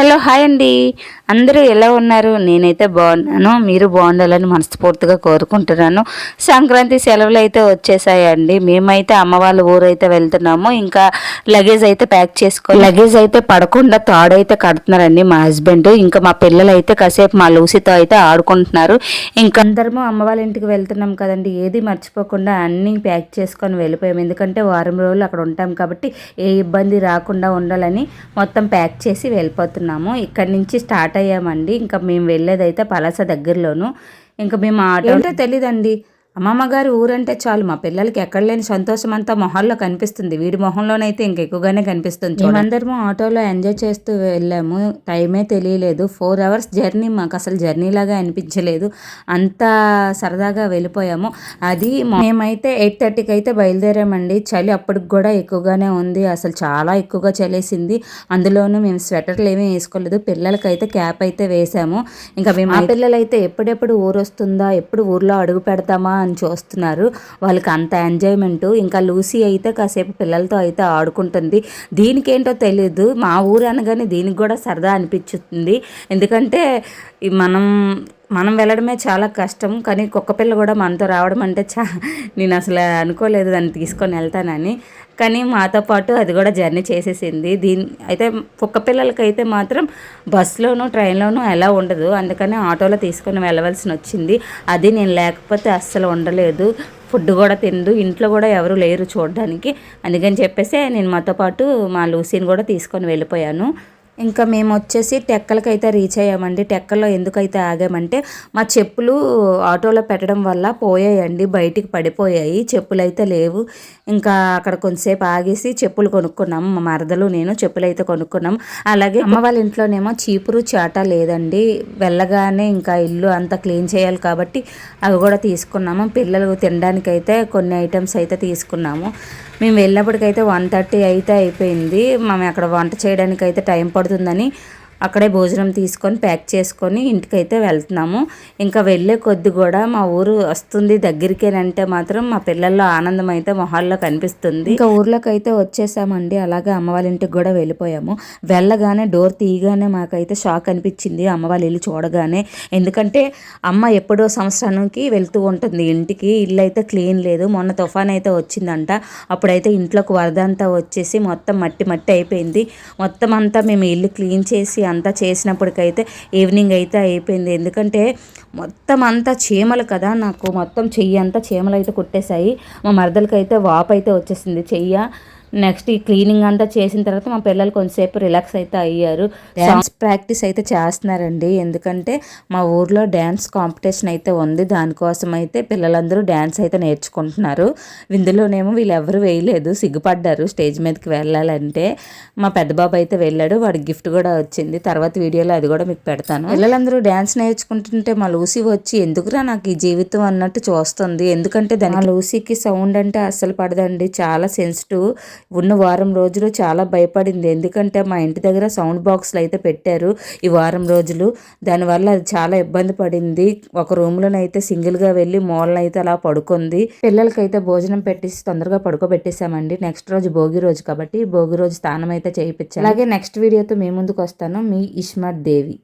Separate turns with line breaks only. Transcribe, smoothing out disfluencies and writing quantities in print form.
Hello hi అండి. అందరూ ఎలా ఉన్నారు? నేనైతే బాగున్నాను. మీరు బాగుండాలని మనస్ఫూర్తిగా కోరుకుంటున్నాను. సంక్రాంతి సెలవులు అయితే వచ్చేసాయండి. మేమైతే అమ్మ వాళ్ళ ఊరైతే వెళ్తున్నాము. ఇంకా లగేజ్ అయితే ప్యాక్ లగేజ్ అయితే పడకుండా తాడైతే కడుతున్నారండి మా హస్బెండ్. ఇంకా మా పిల్లలు అయితే కాసేపు మా లూసితో అయితే ఆడుకుంటున్నారు. ఇంకా అందరము అమ్మ వాళ్ళ ఇంటికి వెళ్తున్నాం కదండి, ఏది మర్చిపోకుండా అన్నీ ప్యాక్ చేసుకొని వెళ్ళిపోయాము. ఎందుకంటే వారం రోజులు అక్కడ ఉంటాం కాబట్టి ఏ ఇబ్బంది రాకుండా ఉండాలని మొత్తం ప్యాక్ చేసి వెళ్ళిపోతున్నాము. ఇక్కడి నుంచి స్టార్ట్ అయ్యామండి. ఇంకా మేము వెళ్ళేదైతే పలాస దగ్గరలోను. ఇంకా మేము ఆటో తెలీదండి. అమ్మమ్మ గారి ఊరంటే చాలు మా పిల్లలకి ఎక్కడ లేని సంతోషం అంతా మొహాల్లో కనిపిస్తుంది. వీడి మొహంలోనైతే ఇంకా ఎక్కువగానే కనిపిస్తుంది. మేమందరము ఆటోలో ఎంజాయ్ చేస్తూ వెళ్ళాము. టైమే తెలియలేదు. 4 అవర్స్ జర్నీ మాకు అసలు జర్నీ లాగా అనిపించలేదు. అంత సరదాగా వెళ్ళిపోయాము. అది మేమైతే 8:30కి అయితే బయలుదేరామండి. చలి అప్పటికి కూడా ఎక్కువగానే ఉంది. అసలు చాలా ఎక్కువగా చలేసింది. అందులోనూ మేము స్వెటర్లు ఏమీ వేసుకోలేదు. పిల్లలకైతే క్యాప్ అయితే వేసాము. ఇంకా మేము ఆ పిల్లలైతే ఎప్పుడెప్పుడు ఊరు వస్తుందా, ఎప్పుడు ఊర్లో అడుగు పెడతామా అని చూస్తున్నారు. వాళ్ళకి అంత ఎంజాయ్మెంట్. ఇంకా లూసీ అయితే కాసేపు పిల్లలతో అయితే ఆడుకుంటుంది. దీనికేంటో తెలియదు, మా ఊరు అనగానే దీనికి కూడా సరదా అనిపించుతుంది. ఎందుకంటే మనం వెళ్ళడమే చాలా కష్టం, కానీ కుక్క పిల్ల కూడా మనతో రావడం అంటే నేను అసలు అనుకోలేదు దాన్ని తీసుకొని వెళ్తానని. కానీ మాతో పాటు అది కూడా జర్నీ చేసేసింది. అయితే కుక్క పిల్లలకైతే మాత్రం బస్సులోనూ ట్రైన్లోనూ ఎలా ఉండదు, అందుకని ఆటోలో తీసుకొని వెళ్ళవలసి వచ్చింది. అది నేను లేకపోతే అస్సలు ఉండలేదు. ఫుడ్ కూడా తిందు, ఇంట్లో కూడా ఎవరు లేరు చూడడానికి. అందుకని చెప్పేసి నేను మాతో పాటు మా లూసీని కూడా తీసుకొని వెళ్ళిపోయాను. ఇంకా మేము వచ్చేసి టెక్కలకైతే రీచ్ అయ్యామండి. టెక్కల్లో ఎందుకైతే ఆగామంటే మా చెప్పులు ఆటోలో పెట్టడం వల్ల పోయాయండి, బయటికి పడిపోయాయి. చెప్పులు అయితే లేవు. ఇంకా అక్కడ కొంతసేపు ఆగేసి చెప్పులు కొనుక్కున్నాము. మా మరదలు నేను చెప్పులు అయితే కొనుక్కున్నాము. అలాగే అమ్మ వాళ్ళ ఇంట్లోనేమో చీపురు చాట లేదండి. వెళ్ళగానే ఇంకా ఇల్లు అంతా క్లీన్ చేయాలి కాబట్టి అవి కూడా తీసుకున్నాము. పిల్లలు తినడానికైతే కొన్ని ఐటమ్స్ అయితే తీసుకున్నాము. మేము వెళ్ళినప్పటికైతే 1:30 అయితే అయిపోయింది. మేము అక్కడ వంట చేయడానికి అయితే టైం పడుతుందని అక్కడే భోజనం తీసుకొని ప్యాక్ చేసుకొని ఇంటికైతే వెళ్తున్నాము. ఇంకా వెళ్ళే కొద్ది కూడా మా ఊరు వస్తుంది దగ్గరికేనంటే మాత్రం మా పిల్లల్లో ఆనందం అయితే మొహాల్లో కనిపిస్తుంది. ఇంకా ఊర్లోకి అయితే వచ్చేసామండి. అలాగే అమ్మ వాళ్ళ ఇంటికి కూడా వెళ్ళిపోయాము. వెళ్ళగానే డోర్ తీయగానే మాకైతే షాక్ అనిపించింది అమ్మ వాళ్ళ ఇల్లు చూడగానే. ఎందుకంటే అమ్మ ఎప్పుడో సంవత్సరానికి వెళ్తూ ఉంటుంది ఇంటికి. ఇల్లు అయితే క్లీన్ లేదు. మొన్న తుఫాన్ అయితే వచ్చిందంట. అప్పుడైతే ఇంట్లోకి వరద అంతా వచ్చేసి మొత్తం మట్టి మట్టి అయిపోయింది. మొత్తం అంతా మేము ఇల్లు క్లీన్ చేసి అంతా చేసినప్పటికైతే ఈవినింగ్ అయితే అయిపోయింది. ఎందుకంటే మొత్తం అంతా చీమలు కదా, నాకు మొత్తం చెయ్యి అంతా చీమలు అయితే కుట్టేశాయి. మా మరదలకైతే వాపు అయితే వచ్చేసింది చెయ్య. నెక్స్ట్ ఈ క్లీనింగ్ అంతా చేసిన తర్వాత మా పిల్లలు కొంతసేపు రిలాక్స్ అయితే అయ్యారు. డ్యాన్స్ ప్రాక్టీస్ అయితే చేస్తున్నారండి. ఎందుకంటే మా ఊర్లో డ్యాన్స్ కాంపిటీషన్ అయితే ఉంది. దానికోసం అయితే పిల్లలందరూ డ్యాన్స్ అయితే నేర్చుకుంటున్నారు. ఇందులోనేమో వీళ్ళు ఎవరు వేయలేదు, సిగ్గుపడ్డారు స్టేజ్ మీదకి వెళ్ళాలంటే. మా పెద్ద బాబు అయితే వెళ్ళాడు, వాడికి గిఫ్ట్ కూడా వచ్చింది. తర్వాత వీడియోలో అది కూడా మీకు పెడతాను. పిల్లలందరూ డ్యాన్స్ నేర్చుకుంటుంటే మా లూసీ వచ్చి ఎందుకురా నాకు ఈ జీవితం అన్నట్టు చూస్తుంది. ఎందుకంటే దాని లూసీకి సౌండ్ అంటే అస్సలు పడదండి, చాలా సెన్సిటివ్. ఉన్న వారం రోజులు చాలా భయపడింది. ఎందుకంటే మా ఇంటి దగ్గర సౌండ్ బాక్స్లు అయితే పెట్టారు ఈ వారం రోజులు. దానివల్ల అది చాలా ఇబ్బంది పడింది. ఒక రూమ్లోనైతే సింగిల్గా వెళ్ళి మూలనైతే అలా పడుకుంది. పిల్లలకైతే భోజనం పెట్టేసి తొందరగా పడుకోబెట్టేసామండి. నెక్స్ట్ రోజు భోగి రోజు కాబట్టి భోగి రోజు స్నానం అయితే చేయించాలి. అలాగే నెక్స్ట్ వీడియోతో మీ ముందుకు వస్తాను. మీ ఇస్మత్ దేవి.